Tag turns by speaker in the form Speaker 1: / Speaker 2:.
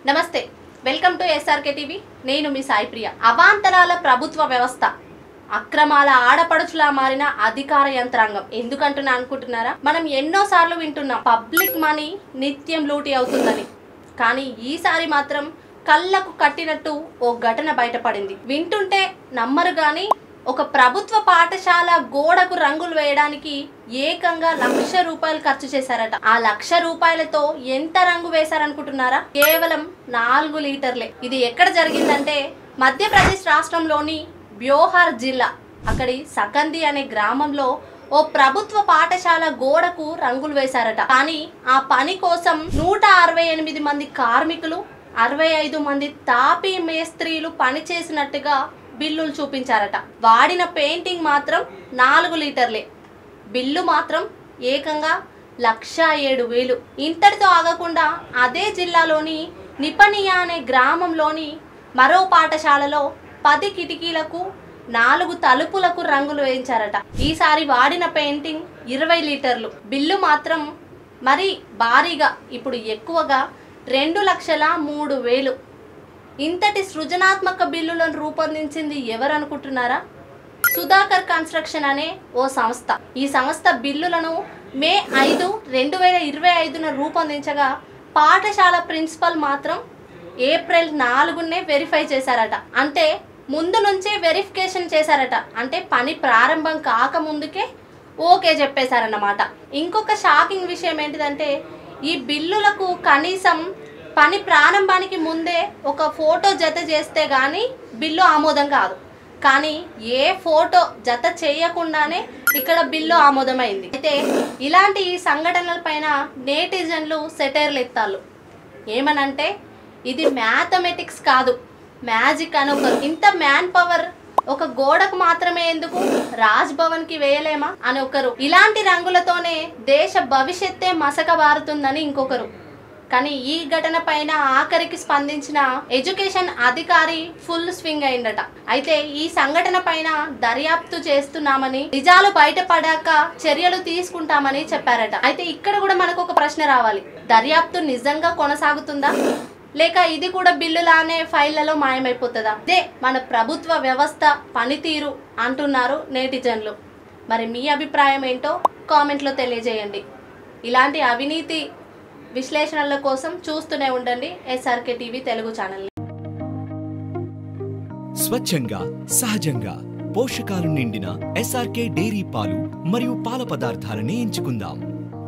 Speaker 1: నమస్తే, welcome to SRK TV. నేను మీ సాయి ప్రియ. అవాంతరాల ప్రభుత్వ వ్యవస్థ, అక్రమాల ఆడపడుచులా మారిన అధికార యంత్రాంగం. ఎందుకంటున్నా అనుకుంటున్నారా? మనం ఎన్నోసార్లు వింటున్నాం పబ్లిక్ మనీ నిత్యం లూటీ అవుతుందని. కానీ ఈసారి మాత్రం కళ్ళకు కట్టినట్టు ఓ ఘటన బయటపడింది. వింటుంటే నమ్మరు గాని ఒక ప్రభుత్వ పాఠశాల గోడకు రంగులు వేయడానికి ఏకంగా ₹1,00,000 ఖర్చు చేశారట. ఆ ₹1,00,000తో ఎంత రంగు వేశారనుకుంటున్నారా? కేవలం 4 లీటర్లే. ఇది ఎక్కడ జరిగిందంటే మధ్యప్రదేశ్ రాష్ట్రంలోని బ్యోహార్ జిల్లా అక్కడి సకంది అనే గ్రామంలో ఓ ప్రభుత్వ పాఠశాల గోడకు రంగులు వేశారట. కానీ ఆ పని కోసం 168 మంది కార్మికులు, 65 మంది తాపీ మేస్త్రీలు పనిచేసినట్టుగా బిల్లులు చూపించారట. వాడిన పెయింటింగ్ మాత్రం 4 లీటర్లే. బిల్లు మాత్రం ఏకంగా ₹107,000. ఇంతటితో ఆగకుండా అదే జిల్లాలోని నిపనియా అనే గ్రామంలోని మరో పాఠశాలలో 10 కిటికీలకు 4 తలుపులకు రంగులు వేయించారట. ఈసారి వాడిన పెయింటింగ్ 20 లీటర్లు. బిల్లు మాత్రం మరి భారీగా, ఇప్పుడు ఎక్కువగా ₹2,03,000. ఇంతటి సృజనాత్మక బిల్లులను రూపొందించింది ఎవరనుకుంటున్నారా? సుధాకర్ కన్స్ట్రక్షన్ అనే ఓ సంస్థ. ఈ సంస్థ బిల్లులను మే 5, 2025న రూపొందించగా పాఠశాల ప్రిన్సిపల్ మాత్రం ఏప్రిల్ 4నే వెరిఫై చేశారట. అంటే ముందు నుంచే వెరిఫికేషన్ చేశారట. అంటే పని ప్రారంభం కాకముందుకే ఓకే చెప్పేశారన్నమాట. ఇంకొక షాకింగ్ విషయం ఏంటిదంటే ఈ బిల్లులకు కనీసం పని ప్రారంభానికి ముందే ఒక ఫోటో జత చేస్తే కానీ బిల్లు ఆమోదం కాదు. కానీ ఏ ఫోటో జత చేయకుండానే ఇక్కడ బిల్లు ఆమోదమైంది. అయితే ఇలాంటి ఈ సంఘటనలపైన నేటిజన్లు సెటైర్లు ఎత్తాలు. ఏమనంటే ఇది మ్యాథమెటిక్స్ కాదు, మ్యాజిక్ అని. ఇంత మ్యాన్ పవర్ ఒక గోడకు మాత్రమే ఎందుకు, రాజ్ భవన్కి వేయలేమా అని ఒకరు. ఇలాంటి రంగులతోనే దేశ భవిష్యత్తే మసకబారుతుందని ఇంకొకరు. కానీ ఈ ఘటన పైన ఆఖరికి స్పందించిన ఎడ్యుకేషన్ అధికారి ఫుల్ స్వింగ్ అయిందట. అయితే ఈ సంఘటన పైన దర్యాప్తు చేస్తున్నామని, నిజాలు బయటపడాక చర్యలు తీసుకుంటామని చెప్పారట. అయితే ఇక్కడ కూడా మనకు ఒక ప్రశ్న రావాలి. దర్యాప్తు నిజంగా కొనసాగుతుందా, లేక ఇది కూడా బిల్లులానే ఫైళ్లలో మాయమైపోతుందా? ఇదే మన ప్రభుత్వ వ్యవస్థ పనితీరు అంటున్నారు నేటిజన్లు. మరి మీ అభిప్రాయం ఏంటో కామెంట్లో తెలియజేయండి. ఇలాంటి అవినీతి విశ్లేషణల కోసం చూస్తూనే ఉండండి ఎస్ఆర్కే టీవీ తెలుగు ఛానల్.
Speaker 2: స్వచ్ఛంగా, సహజంగా పోషకాలు నిండిన ఎస్ఆర్కే డైరీ పాలు మరియు పాల పదార్థాలని ఎంచుకుందాం.